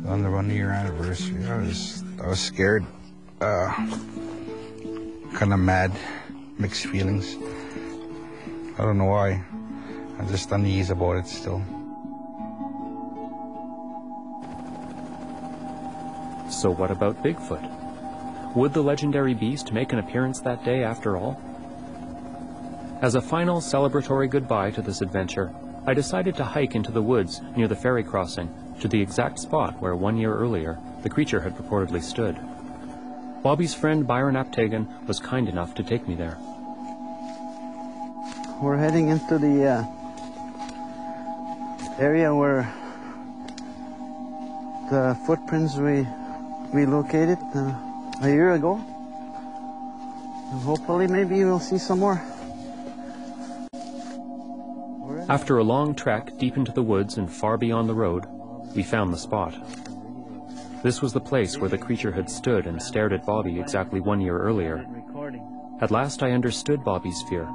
On the 1 year anniversary, I was scared, kind of mad, mixed feelings. I don't know why. I'm just uneasy about it still. So what about Bigfoot? Would the legendary beast make an appearance that day after all? As a final celebratory goodbye to this adventure, I decided to hike into the woods near the ferry crossing to the exact spot where 1 year earlier the creature had purportedly stood. Bobby's friend Byron Aptagan was kind enough to take me there. We're heading into the area where the footprints we located a year ago. And hopefully maybe we'll see some more. After a long trek deep into the woods and far beyond the road, we found the spot. This was the place where the creature had stood and stared at Bobby exactly 1 year earlier. At last I understood Bobby's fear.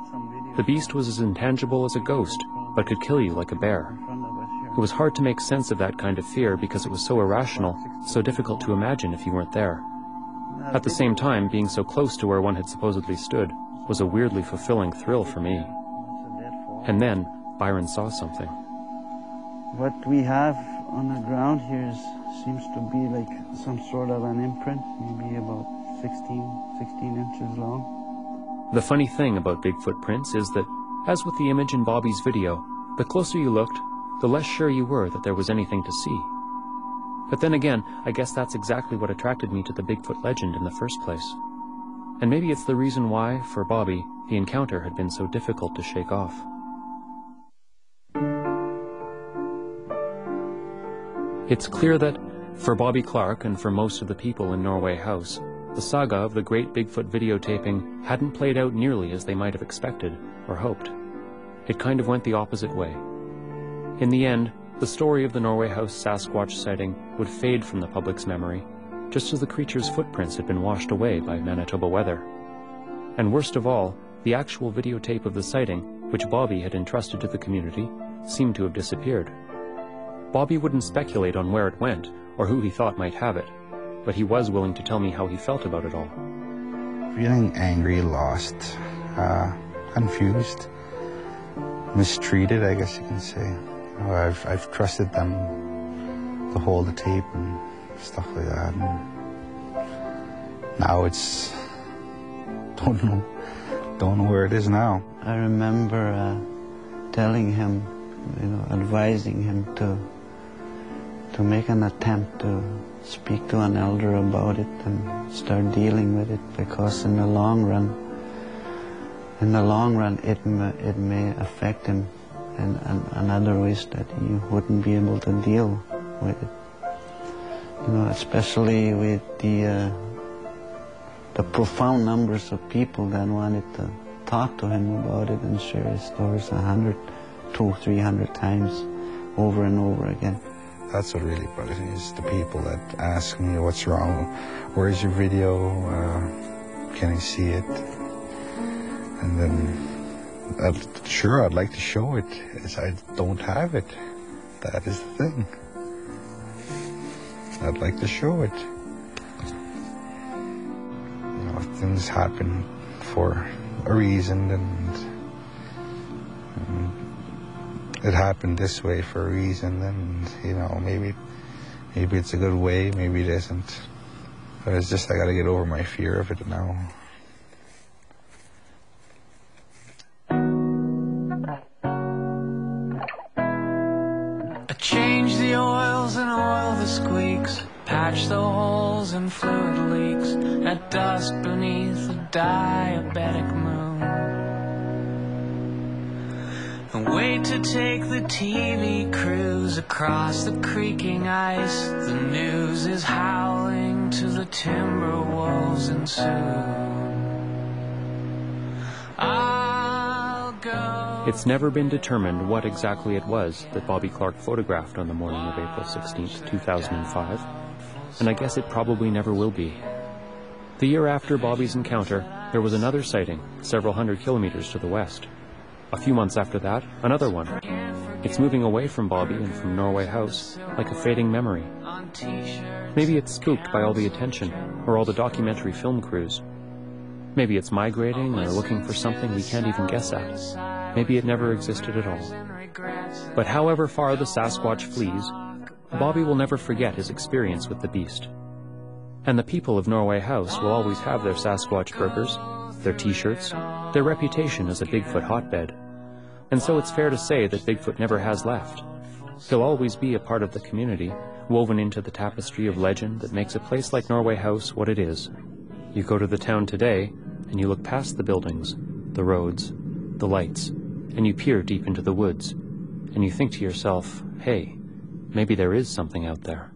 The beast was as intangible as a ghost, but could kill you like a bear. It was hard to make sense of that kind of fear because it was so irrational, so difficult to imagine if you weren't there. At the same time, being so close to where one had supposedly stood was a weirdly fulfilling thrill for me. And then, Byron saw something. What we have on the ground here seems to be like some sort of an imprint, maybe about 16 inches long. The funny thing about Bigfoot prints is that, as with the image in Bobby's video, the closer you looked, the less sure you were that there was anything to see. But then again, I guess that's exactly what attracted me to the Bigfoot legend in the first place. And maybe it's the reason why, for Bobby, the encounter had been so difficult to shake off. It's clear that, for Bobby Clark and for most of the people in Norway House, the saga of the great Bigfoot videotaping hadn't played out nearly as they might have expected or hoped. It kind of went the opposite way. In the end, the story of the Norway House Sasquatch sighting would fade from the public's memory, just as the creature's footprints had been washed away by Manitoba weather. And worst of all, the actual videotape of the sighting, which Bobby had entrusted to the community, seemed to have disappeared. Bobby wouldn't speculate on where it went, or who he thought might have it, but he was willing to tell me how he felt about it all. Feeling angry, lost, confused, mistreated, I guess you can say. I've trusted them to hold the tape and stuff like that, and now it's don't know where it is now. I remember telling him, advising him to make an attempt to speak to an elder about it and start dealing with it, because in the long run it may affect him in other ways that he wouldn't be able to deal with it. Especially with the profound numbers of people that wanted to talk to him about it and share his stories 100, 200, 300 times over and over again. That's what really bothers me, is the people that ask me what's wrong, where's your video, can I see it? And then, sure, I'd like to show it, I don't have it. That is the thing. I'd like to show it. Things happen for a reason, and it happened this way for a reason, and maybe it's a good way, maybe it isn't. But it's just I gotta get over my fear of it now. I change the oils and oil the squeaks, patch the holes and fluid leaks, at dusk beneath a diabetic moon. And wait to take the TV cruise across the creaking ice. The news is howling to the timber wolves, and soon I'll go. It's never been determined what exactly it was that Bobby Clark photographed on the morning of April 16th, 2005, and I guess it probably never will be. The year after Bobby's encounter, there was another sighting, several hundred kilometers to the west. A few months after that, another one. It's moving away from Bobby and from Norway House like a fading memory, on t-shirts. Maybe it's spooked by all the attention, or all the documentary film crews. Maybe it's migrating or looking for something we can't even guess at. Maybe it never existed at all. But however far the Sasquatch flees, Bobby will never forget his experience with the beast. And the people of Norway House will always have their Sasquatch burgers, their t-shirts, their reputation as a Bigfoot hotbed. And so it's fair to say that Bigfoot never has left. He'll always be a part of the community, woven into the tapestry of legend that makes a place like Norway House what it is. You go to the town today, and you look past the buildings, the roads, the lights, and you peer deep into the woods, and you think to yourself, hey, maybe there is something out there.